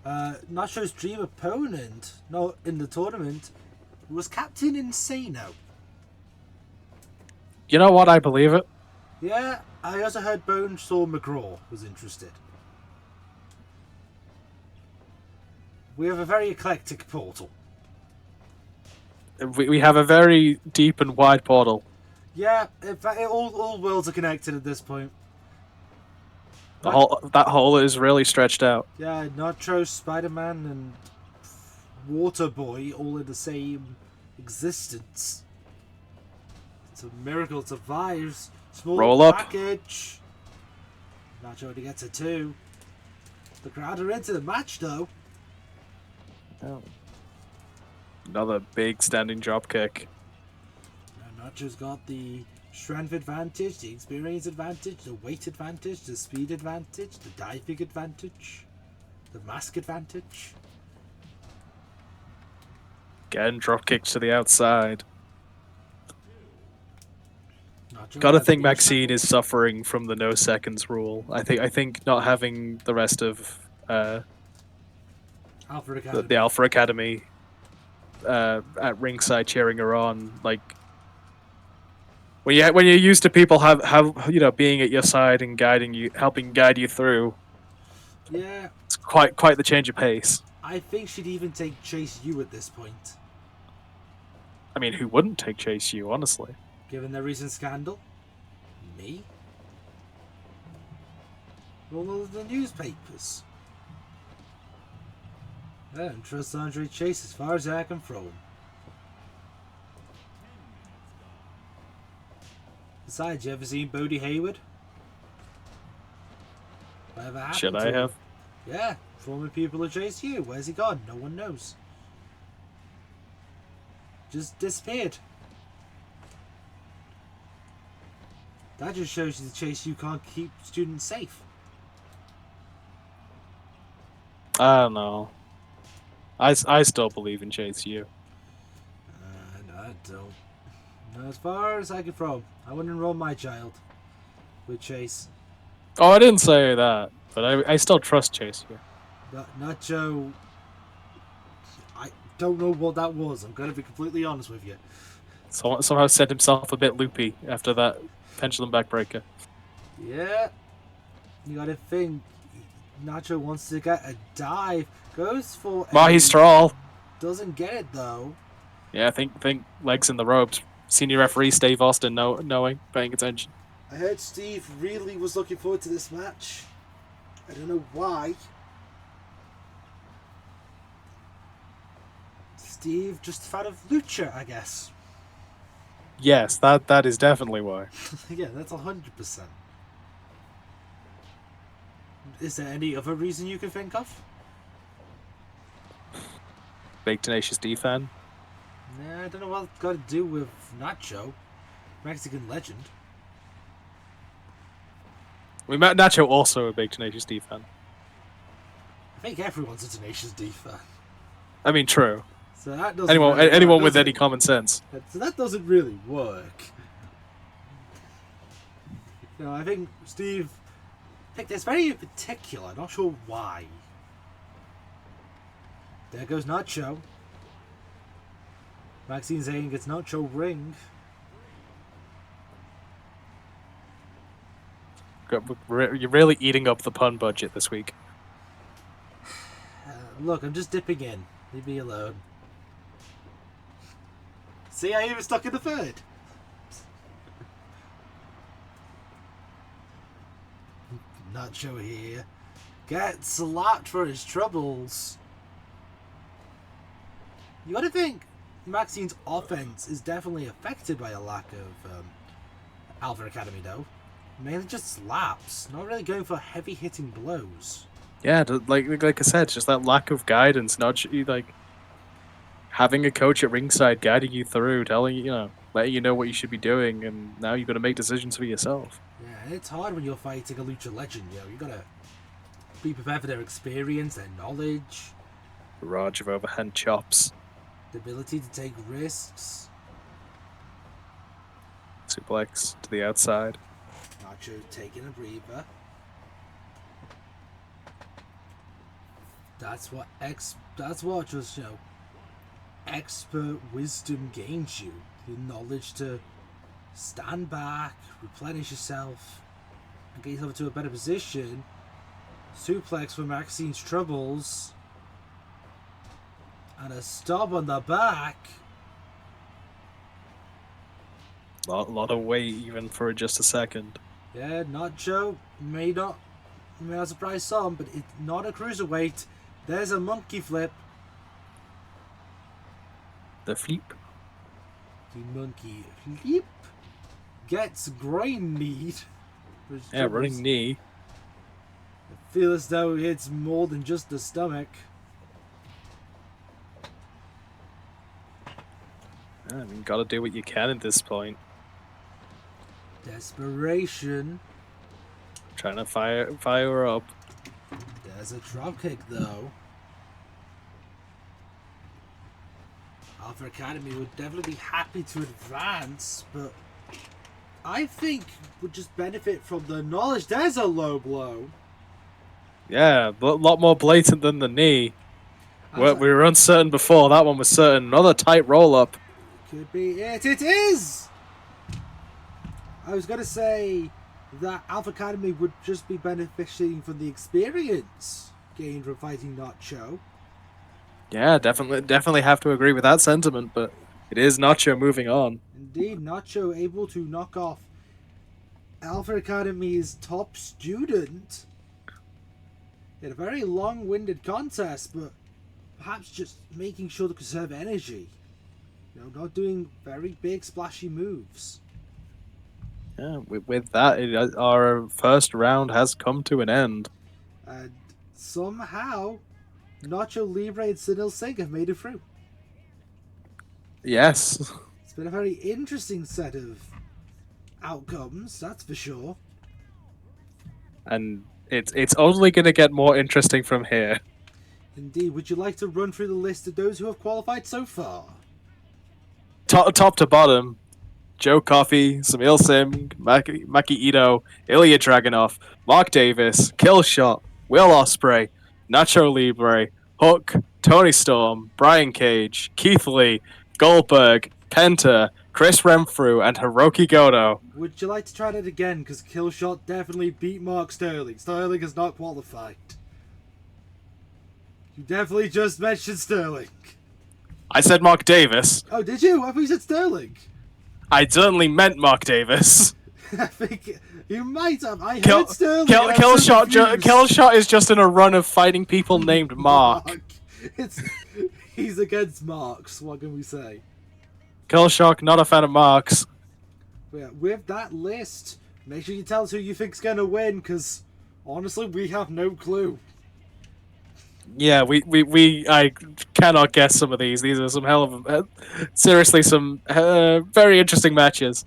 Nacho's dream opponent, in the tournament, was Captain Insano. You know what? I believe it. Yeah, I also heard Bonesaw McGraw was interested. We have a very eclectic portal. We have a very deep and wide portal. Yeah, in fact, all worlds are connected at this point. That hole is really stretched out. Yeah, Nacho, Spider-Man, and Waterboy all in the same existence. It's a miracle it survives. Small Roll up. package. Nacho only gets a 2. The crowd are into the match, though. Oh. Another big standing drop kick. Now Nacho's got the strength advantage, the experience advantage, the weight advantage, the speed advantage, the diving advantage, the mask advantage. Again, drop kicks to the outside. Nacho Gotta has think been Maxine shuffled. is suffering from the no seconds rule. I think not having the rest of Alfred Academy. the Alpha Academy at ringside cheering her on, like when you're used to people have being at your side and guiding you, helping guide you through. Yeah, It's quite the change of pace. I think she'd even take Chase U at this point. I mean, who wouldn't take Chase U, honestly? Given the recent scandal? Me? All of the newspapers. I don't trust Andre Chase as far as I can throw him. Besides, you ever seen Bodie Hayward? Whatever happened Should to I him? have? Yeah, former pupil of Chase U. Where's he gone? No one knows. Just disappeared. That just shows you that Chase U can't keep students safe. I don't know. I still believe in Chase U. No, I don't. No, as far as I can throw him, I wouldn't enroll my child with Chase. Oh, I didn't say that, but I still trust Chase U. Nacho, I don't know what that was. I'm going to be completely honest with you. Somehow set himself a bit loopy after that pendulum backbreaker. Yeah, you got to think. Nacho wants to get a dive, goes for Mahi Strahl. doesn't get it though. Yeah, think legs in the ropes. Senior referee Steve Austin knowing, paying attention. I heard Steve really was looking forward to this match. I don't know why. Steve, just a fan of Lucha, I guess. Yes, that is definitely why. Yeah, that's 100%. Is there any other reason you can think of? Big Tenacious D fan. Nah, I don't know what it's got to do with Nacho. Mexican legend. We met Nacho, also a big Tenacious D fan. I think everyone's a Tenacious D fan. I mean, true. So that doesn't Anyone really anyone work, with does any it? common sense. So that doesn't really work. I think Steve picked this very particular, not sure why. There goes Nacho. Maxine saying it's Nacho ring. You're really eating up the pun budget this week. Look, I'm just dipping in. Leave me alone. See, I even stuck in the third. Nacho here gets slapped for his troubles. You gotta think Maxine's offense is definitely affected by a lack of Alpha Academy, though. Mainly just slaps, not really going for heavy hitting blows. Yeah, like I said, just that lack of guidance, not like having a coach at ringside guiding you through, telling you, letting you know what you should be doing, and now you've got to make decisions for yourself. Yeah, and it's hard when you're fighting a lucha legend, you gotta be prepared for their experience, their knowledge, Barrage of overhand chops, the ability to take risks. suplex to the outside. Nacho taking a breather. That's what just expert wisdom gains you. The knowledge to stand back, replenish yourself, and get yourself into a better position. Suplex for Maxine's troubles. And a stomp on the back. Lot of weight even for just a second. Yeah, Nacho may not surprise some, but it's not a cruiserweight. There's a monkey flip. The flip. The monkey flip gets groin kneed. Yeah, running knee. I feel as though it's more than just the stomach. Yeah, you gotta do what you can at this point. Desperation. Trying to fire her up. There's a dropkick though. Alpha Academy would definitely be happy to advance, but I think would just benefit from the knowledge. There's a low blow. Yeah, a lot more blatant than the knee. We were uncertain before. That one was certain. Another tight roll up. Could be it. It is! I was going to say that Alpha Academy would just be benefiting from the experience gained from fighting Nacho. Yeah, definitely have to agree with that sentiment, but it is Nacho moving on. Indeed, Nacho able to knock off Alpha Academy's top student in a very long-winded contest, but perhaps just making sure to conserve energy. Not doing very big splashy moves. Yeah, with that, our first round has come to an end. And somehow, Nacho Libre and Sunil Singh have made it through. Yes. It's been a very interesting set of outcomes, that's for sure. And it's only going to get more interesting from here. Indeed. Would you like to run through the list of those who have qualified so far? Top to bottom, Joe Coffey, Samil Singh, Maki Ito, Ilya Dragunov, Mark Davis, Killshot, Will Ospreay, Nacho Libre, Hook, Tony Storm, Brian Cage, Keith Lee, Goldberg, Penta, Chris Renfrew, and Hiroki Goto. Would you like to try that again? Because Killshot definitely beat Mark Sterling. Sterling has not qualified. You definitely just mentioned Sterling. I said Mark Davis. Oh, did you? I thought you said Sterling. I certainly meant Mark Davis. I think you might have. I heard Sterling. Killshot is just in a run of fighting people named Mark. He's against Marks. What can we say? Killshot, not a fan of Marks. Yeah, with that list, make sure you tell us who you think's gonna win, because honestly, we have no clue. Yeah, I cannot guess some of these. These are some hell of seriously some very interesting matches.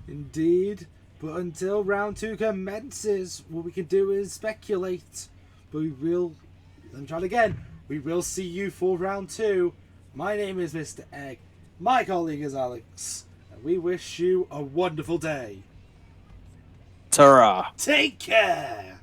Indeed, but until round 2 commences, what we can do is speculate. But let me try it again. We will see you for round 2. My name is Mr. Egg. My colleague is Alex. And we wish you a wonderful day. Ta-ra. Take care.